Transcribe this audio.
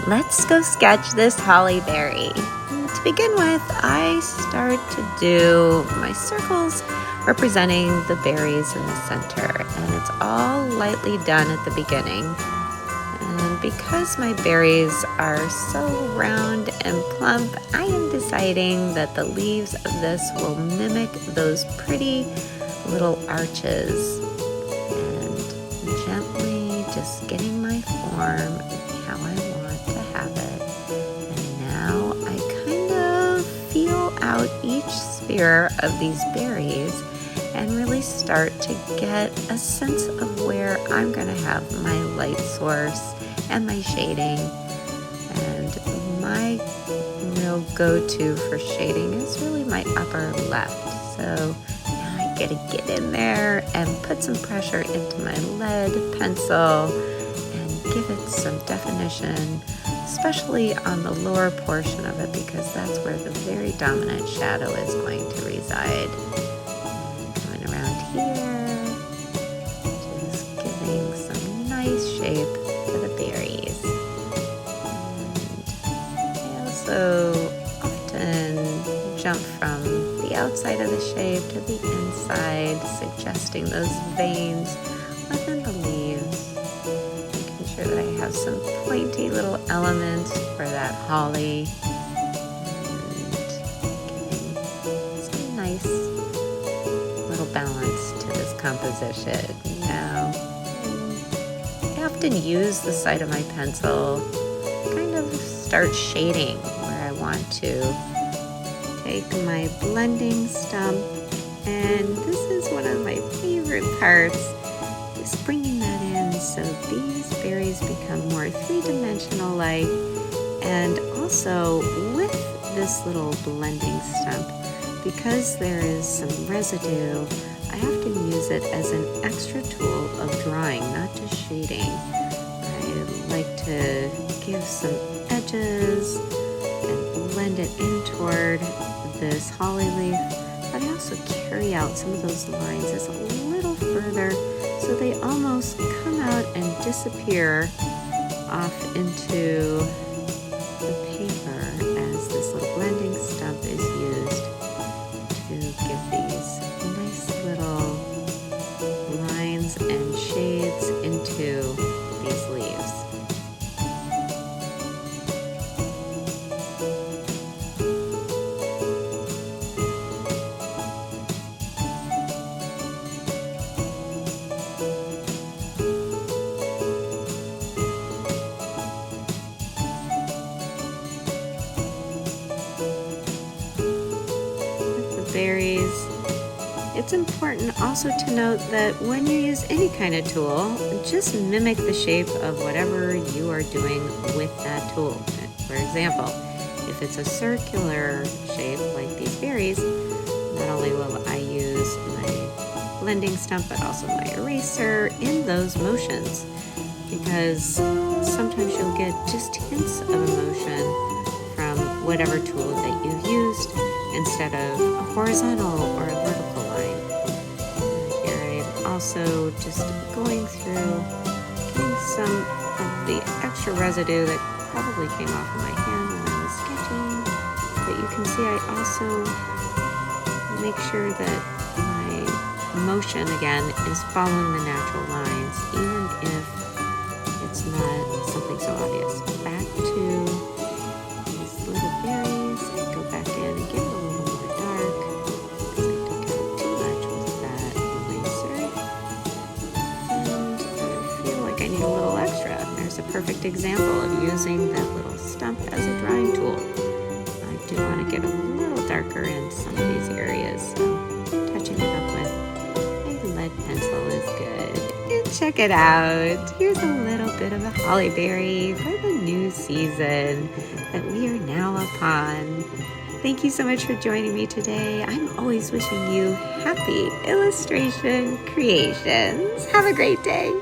let's go sketch this holly berry. To begin with, I start to do my circles representing the berries in the center, and it's all lightly done at the beginning. And because my berries are so round and plump, I am deciding that the leaves of this will mimic those pretty little arches, and gently just getting my form how I want to have it. And now I kind of feel out each sphere of these berries and really start to get a sense of where I'm going to have my light source and my shading. And my real go-to for shading is really my upper left. So now I get to get in there and put some pressure into my lead pencil and give it some definition, especially on the lower portion of it, because that's where the very dominant shadow is going to reside. And coming around here, just giving some nice shape to the berries. And I also often jump from the outside of the shape to the inside, suggesting those veins within the leaves, making sure that I have some pointy little elements for that holly, and giving some nice little balance to this composition. Now, I often use the side of my pencil, kind of start shading where I want to. Take my blending stump, and this is one of my favorite parts, just bringing that in so these berries become more three-dimensional like. And also with this little blending stump, because there is some residue, I often use it as an extra tool of drawing, not just shading. I like to give some edges and blend it in toward this holly leaf, but I also carry out some of those lines as a little further so they almost come out and disappear off into the paper as this little blending stump is used to give these nice little lines and shades into these leaves. Berries. It's important also to note that when you use any kind of tool, just mimic the shape of whatever you are doing with that tool. For example, if it's a circular shape like these berries, not only will I use my blending stump, but also my eraser in those motions, because sometimes you'll get just hints of emotion from whatever tool that you've used, instead of a horizontal or a vertical line. Here I'm also just going through, getting some of the extra residue that probably came off of my hand when I was sketching. But you can see I also make sure that my motion again is following the natural lines, even if it's not something so obvious. Back to these little berries, I go back in and get a little more dark because I took out too much with that eraser. And I feel like I need a little extra. There's a perfect example of using that little stump as a drawing tool. I do want to get a little darker in some of these areas, so touching it up with a lead pencil is good. And check it out. Here's a little bit of a holly berry for the new season that we are now upon. Thank you so much for joining me today. I'm always wishing you happy illustration creations. Have a great day.